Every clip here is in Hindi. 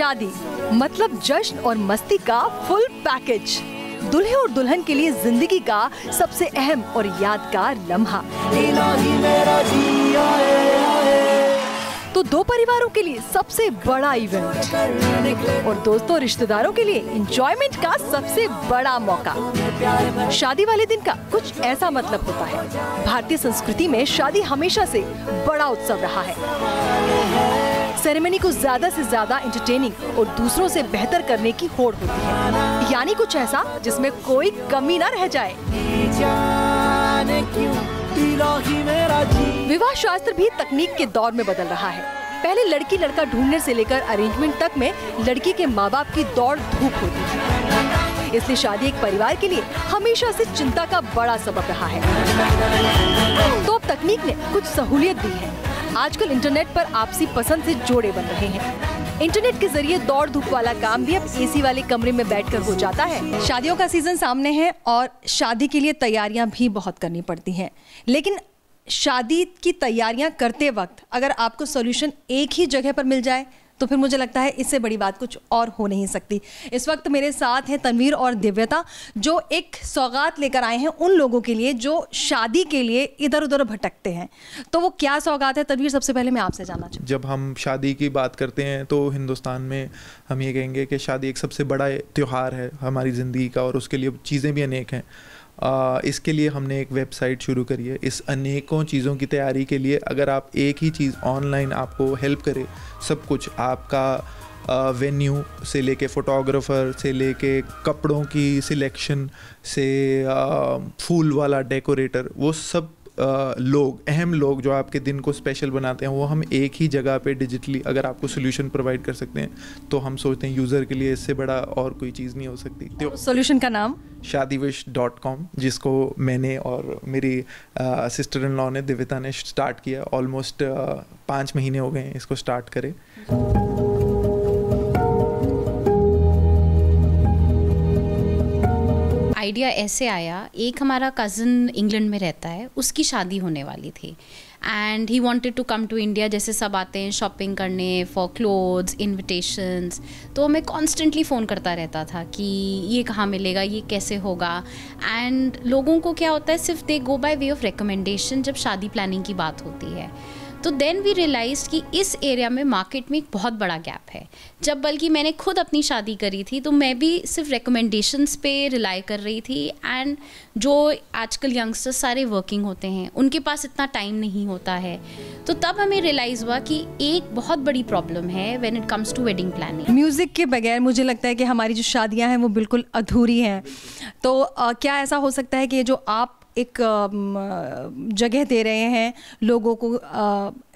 शादी मतलब जश्न और मस्ती का फुल पैकेज। दूल्हे और दुल्हन के लिए जिंदगी का सबसे अहम और यादगार लम्हा। तो दो परिवारों के लिए सबसे बड़ा इवेंट और दोस्तों रिश्तेदारों के लिए एंजॉयमेंट का सबसे बड़ा मौका। शादी वाले दिन का कुछ ऐसा मतलब होता है। भारतीय संस्कृति में शादी हमेशा से बड़ा उत्सव रहा है। सेरेमनी को ज्यादा से ज्यादा एंटरटेनिंग और दूसरों से बेहतर करने की होड़ होती है, यानी कुछ ऐसा जिसमें कोई कमी न रह जाए। विवाह शास्त्र भी तकनीक के दौर में बदल रहा है। पहले लड़की लड़का ढूंढने से लेकर अरेंजमेंट तक में लड़की के माँ बाप की दौड़ धूप होती है, इसलिए शादी एक परिवार के लिए हमेशा से चिंता का बड़ा सबब रहा है। तो अब तकनीक ने कुछ सहूलियत दी है। आजकल इंटरनेट पर आपसी पसंद से जोड़े बन रहे हैं। इंटरनेट के जरिए दौड़ धूप वाला काम भी अब एसी वाले कमरे में बैठकर हो जाता है। शादियों का सीजन सामने है और शादी के लिए तैयारियां भी बहुत करनी पड़ती हैं, लेकिन शादी की तैयारियां करते वक्त अगर आपको सॉल्यूशन एक ही जगह पर मिल जाए तो फिर मुझे लगता है इससे बड़ी बात कुछ और हो नहीं सकती। इस वक्त मेरे साथ हैं तनवीर और दिव्यता, जो एक सौगात लेकर आए हैं उन लोगों के लिए जो शादी के लिए इधर उधर भटकते हैं। तो वो क्या सौगात है तनवीर, सबसे पहले मैं आपसे जानना चाहूँ। जब हम शादी की बात करते हैं तो हिंदुस्तान में हम ये कहेंगे कि शादी एक सबसे बड़ा त्यौहार है हमारी ज़िंदगी का, और उसके लिए चीज़ें भी अनेक हैं। इसके लिए हमने एक वेबसाइट शुरू करी है। इस अनेकों चीज़ों की तैयारी के लिए अगर आप एक ही चीज़ ऑनलाइन आपको हेल्प करे, सब कुछ आपका वेन्यू से लेके फोटोग्राफर से लेके कपड़ों की सिलेक्शन से फूल वाला डेकोरेटर, वो सब लोग, अहम लोग जो आपके दिन को स्पेशल बनाते हैं, वो हम एक ही जगह पे डिजिटली अगर आपको सोल्यूशन प्रोवाइड कर सकते हैं तो हम सोचते हैं यूज़र के लिए इससे बड़ा और कोई चीज़ नहीं हो सकती। तो सोल्यूशन का नाम shaadiwish.com, जिसको मैंने और मेरी सिस्टर इन लॉ ने, दिव्यता ने स्टार्ट किया। ऑलमोस्ट 5 महीने हो गए हैं इसको स्टार्ट करे। आइडिया ऐसे आया, एक हमारा कज़न इंग्लैंड में रहता है, उसकी शादी होने वाली थी and he wanted to come to India. जैसे सब आते हैं शॉपिंग करने फॉर क्लोथ्स, इनविटेशंस, तो मैं कॉन्स्टेंटली फ़ोन करता रहता था कि ये कहाँ मिलेगा, ये कैसे होगा। एंड लोगों को क्या होता है, सिर्फ दे गो बाय वे ऑफ रिकमेंडेशन जब शादी प्लानिंग की बात होती है। तो देन वी रियलाइज कि इस एरिया में मार्केट में एक बहुत बड़ा गैप है। जब बल्कि मैंने खुद अपनी शादी करी थी तो मैं भी सिर्फ रिकमेंडेशंस पे रिलाई कर रही थी, एंड जो आजकल यंगस्टर्स सारे वर्किंग होते हैं उनके पास इतना टाइम नहीं होता है। तो तब हमें रियलाइज़ हुआ कि एक बहुत बड़ी प्रॉब्लम है when it comes to wedding planning. Music के बगैर मुझे लगता है कि हमारी जो शादियाँ हैं वो बिल्कुल अधूरी हैं। तो क्या ऐसा हो सकता है कि जो आप एक जगह दे रहे हैं लोगों को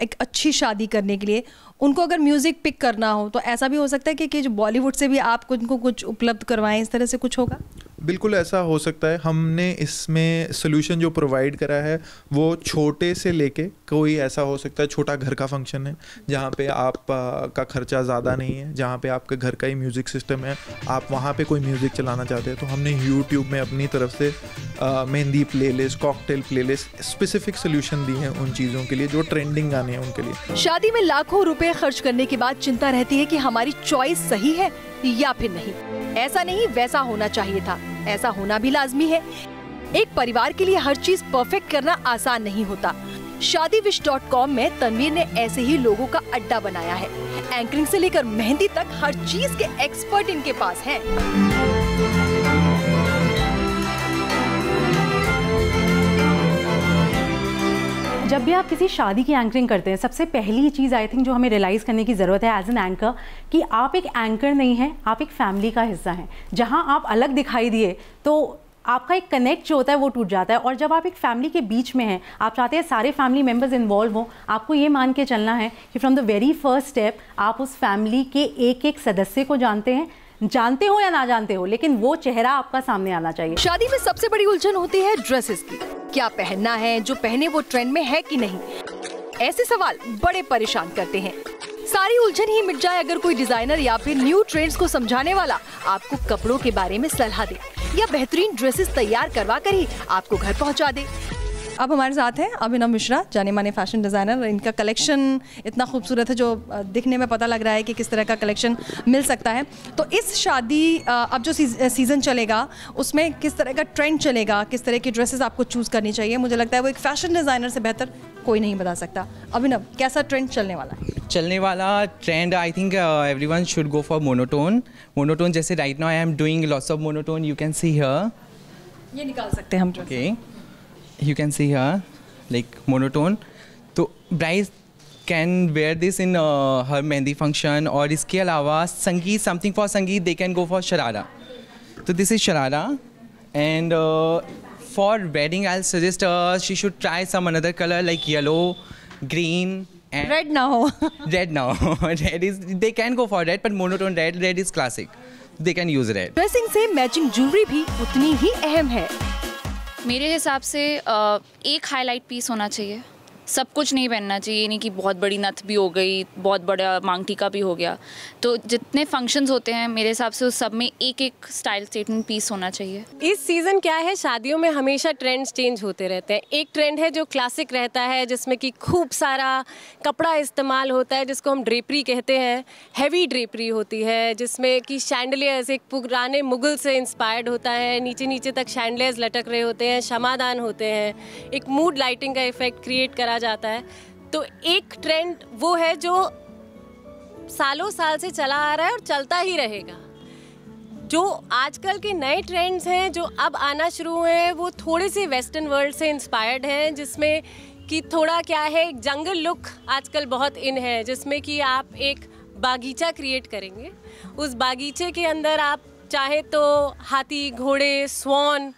एक अच्छी शादी करने के लिए, उनको अगर म्यूज़िक पिक करना हो तो ऐसा भी हो सकता है कि जो बॉलीवुड से भी आप उनको कुछ उपलब्ध करवाएं, इस तरह से कुछ होगा? बिल्कुल ऐसा हो सकता है। हमने इसमें सोल्यूशन जो प्रोवाइड करा है वो छोटे से लेके, कोई ऐसा हो सकता है छोटा घर का फंक्शन है जहाँ पे आप का खर्चा ज़्यादा नहीं है, जहाँ पे आपके घर का ही म्यूज़िक सिस्टम है, आप वहाँ पे कोई म्यूज़िक चलाना चाहते हैं तो हमने यूट्यूब में अपनी तरफ से mehndi playlist, cocktail playlist, specific solution दी हैं उन चीज़ों के लिए जो ट्रेंडिंग गाने हैं उनके लिए। शादी में लाखों रुपए खर्च करने के बाद चिंता रहती है कि हमारी चॉइस सही है या फिर नहीं। ऐसा नहीं, वैसा होना चाहिए था, ऐसा होना भी लाजमी है। एक परिवार के लिए हर चीज परफेक्ट करना आसान नहीं होता। shaadiwish.com में तनवीर ने ऐसे ही लोगों का अड्डा बनाया है। एंकरिंग से लेकर मेहंदी तक हर चीज के एक्सपर्ट इनके पास हैं। जब भी आप किसी शादी की एंकरिंग करते हैं, सबसे पहली चीज़ आई थिंक जो हमें रियलाइज़ करने की ज़रूरत है एज एन एंकर, कि आप एक एंकर नहीं हैं, आप एक फैमिली का हिस्सा हैं। जहां आप अलग दिखाई दिए तो आपका एक कनेक्ट जो होता है वो टूट जाता है। और जब आप एक फैमिली के बीच में हैं, आप चाहते हैं सारे फैमिली मेम्बर्स इन्वॉल्व हों, आपको ये मान के चलना है कि from the very first step आप उस फैमिली के एक एक सदस्य को जानते हैं, जानते हो या ना जानते हो, लेकिन वो चेहरा आपका सामने आना चाहिए। शादी में सबसे बड़ी उलझन होती है ड्रेसेस की। क्या पहनना है, जो पहने वो ट्रेंड में है कि नहीं, ऐसे सवाल बड़े परेशान करते हैं। सारी उलझन ही मिट जाए अगर कोई डिजाइनर या फिर न्यू ट्रेंड्स को समझाने वाला आपको कपड़ों के बारे में सलाह दे या बेहतरीन ड्रेसेस तैयार करवा कर ही आपको घर पहुंचा दे। अब हमारे साथ हैं अभिनव मिश्रा, जाने माने फैशन डिज़ाइनर। इनका कलेक्शन इतना खूबसूरत है जो दिखने में पता लग रहा है कि किस तरह का कलेक्शन मिल सकता है। तो इस शादी अब जो सीज़न चलेगा उसमें किस तरह का ट्रेंड चलेगा, किस तरह की ड्रेसेस आपको चूज़ करनी चाहिए, मुझे लगता है वो एक फैशन डिज़ाइनर से बेहतर कोई नहीं बता सकता। अभिनव, कैसा ट्रेंड चलने वाला है? चलने वाला trend I think everyone should go for monotone. जैसे right now I am doing lots of monotone, you can see here, ये निकाल सकते हैं हम। Okay, you can see here like monotone. तो bride can wear this in her mehndi function. और इसके अलावा sangeet, something for sangeet, they can go for sharara. तो this is sharara. And for wedding I'll suggest she should try some another color like yellow, green and red ना हो। red now. Red is, they can go for red, but monotone red is classic, they can use red. Dressing से मैचिंग ज्वेलरी भी उतनी ही अहम है। मेरे हिसाब से एक हाईलाइट पीस होना चाहिए, सब कुछ नहीं पहनना चाहिए। नहीं कि बहुत बड़ी नथ भी हो गई, बहुत बड़ा मांग टीका भी हो गया। तो जितने फंक्शंस होते हैं मेरे हिसाब से उस सब में एक एक स्टाइल स्टेटमेंट पीस होना चाहिए। इस सीज़न क्या है, शादियों में हमेशा ट्रेंड्स चेंज होते रहते हैं। एक ट्रेंड है जो क्लासिक रहता है, जिसमें कि खूब सारा कपड़ा इस्तेमाल होता है, जिसको हम ड्रेपरी कहते हैं। हैवी ड्रेपरी होती है जिसमें कि शैंडलियर्स एक पुराने मुगल से इंस्पायर्ड होता है, नीचे नीचे तक शैंडलियर्स लटक रहे होते हैं, शमादान होते हैं, एक मूड लाइटिंग का इफेक्ट क्रिएट करा जाता है। तो एक ट्रेंड वो है जो सालों साल से चला आ रहा है और चलता ही रहेगा। जो आजकल के नए ट्रेंड्स हैं जो अब आना शुरू हुए हैं वो थोड़े से वेस्टर्न वर्ल्ड से इंस्पायर्ड हैं, जिसमें कि थोड़ा क्या है, एक जंगल लुक आजकल बहुत इन है, जिसमें कि आप एक बागीचा क्रिएट करेंगे। उस बागीचे के अंदर आप चाहे तो हाथी, घोड़े, स्वॉन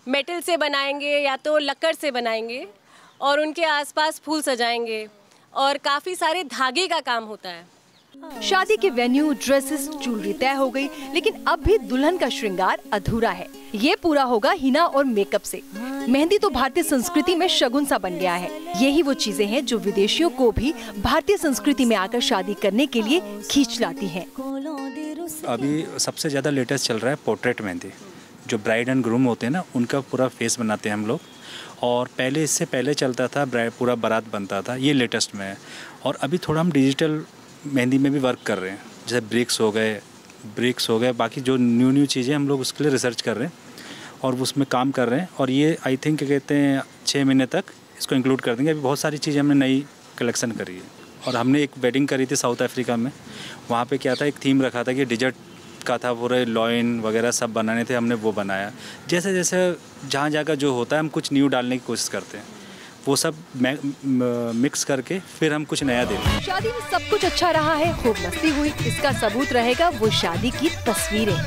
मेटल से बनाएंगे या तो लकड़ से बनाएंगे और उनके आसपास फूल सजाएंगे और काफ़ी सारे धागे का काम होता है। शादी के वेन्यू, ड्रेसेस, ज्वेलरी तय हो गई, लेकिन अब भी दुल्हन का श्रृंगार अधूरा है। ये पूरा होगा हिना और मेकअप से। मेहंदी तो भारतीय संस्कृति में शगुन सा बन गया है। यही वो चीजें हैं जो विदेशियों को भी भारतीय संस्कृति में आकर शादी करने के लिए खींच लाती हैं। अभी सबसे ज्यादा लेटेस्ट चल रहा है पोर्ट्रेट मेहंदी। जो ब्राइड एंड ग्रूम होते हैं ना, उनका पूरा फेस बनाते हैं हम लोग। और पहले, इससे पहले चलता था पूरा बारात बनता था, ये लेटेस्ट में है। और अभी थोड़ा हम डिजिटल मेहंदी में भी वर्क कर रहे हैं, जैसे ब्रिक्स हो गए, बाकी जो न्यू चीज़ें हम लोग उसके लिए रिसर्च कर रहे हैं और उसमें काम कर रहे हैं। और ये आई थिंक कहते हैं 6 महीने तक इसको इंक्लूड कर देंगे। अभी बहुत सारी चीज़ें हमने नई कलेक्शन करी है। और हमने एक वेडिंग करी थी साउथ अफ्रीका में, वहाँ पे क्या था, एक थीम रखा था कि डिजर्ट का था, पूरे लॉइन वगैरह सब बनाने थे, हमने वो बनाया। जैसे जैसे जहाँ जगह जो होता है हम कुछ न्यू डालने की कोशिश करते हैं, वो सब मिक्स करके फिर हम कुछ नया देते हैं। शादी में सब कुछ अच्छा रहा है, खूब मस्ती हुई, इसका सबूत रहेगा वो शादी की तस्वीरें।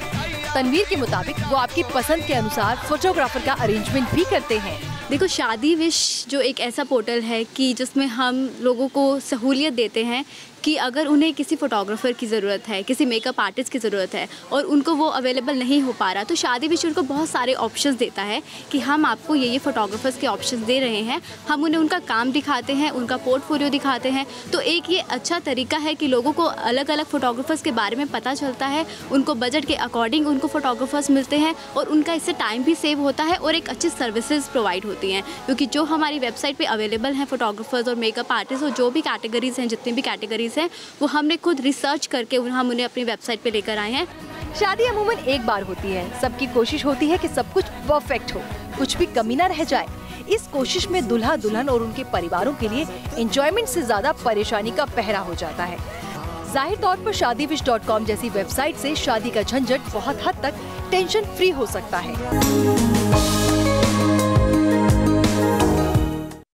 तनवीर के मुताबिक वो आपकी पसंद के अनुसार फोटोग्राफर का अरेंजमेंट भी करते हैं। देखो, शादी विश जो एक ऐसा पोर्टल है कि जिसमें हम लोगों को सहूलियत देते हैं कि अगर उन्हें किसी फ़ोटोग्राफ़र की ज़रूरत है, किसी मेकअप आर्टिस्ट की ज़रूरत है और उनको वो अवेलेबल नहीं हो पा रहा, तो शादी विश उनको बहुत सारे ऑप्शंस देता है कि हम आपको ये फ़ोटोग्राफर्स के ऑप्शंस दे रहे हैं। हम उन्हें उनका काम दिखाते हैं, उनका पोर्टफोलियो दिखाते हैं। तो एक ये अच्छा तरीका है कि लोगों को अलग अलग फ़ोटोग्राफर्स के बारे में पता चलता है, उनको बजट के अकॉर्डिंग उनको फ़ोटोग्राफर्स मिलते हैं और उनका इससे टाइम भी सेव होता है और एक अच्छी सर्विसेज प्रोवाइड होती हैं। क्योंकि जो हमारी वेबसाइट पे अवेलेबल हैं फ़ोटोग्राफर्स और मेकअप आर्टिस्ट और जो भी कैटेगरीज़ हैं, जितनी भी कैटेगरीज़ हैं, वो हमने खुद रिसर्च करके हम उन्हें अपनी वेबसाइट पे लेकर आए हैं। शादी अमूमन एक बार होती है, सबकी कोशिश होती है कि सब कुछ परफेक्ट हो, कुछ भी कमी ना रह जाए। इस कोशिश में दुल्हा दुल्हन और उनके परिवारों के लिए एंजॉयमेंट से ज्यादा परेशानी का पहरा हो जाता है। जाहिर तौर पर shaadiwish.com जैसी वेबसाइट से शादी का झंझट बहुत हद तक टेंशन फ्री हो सकता है।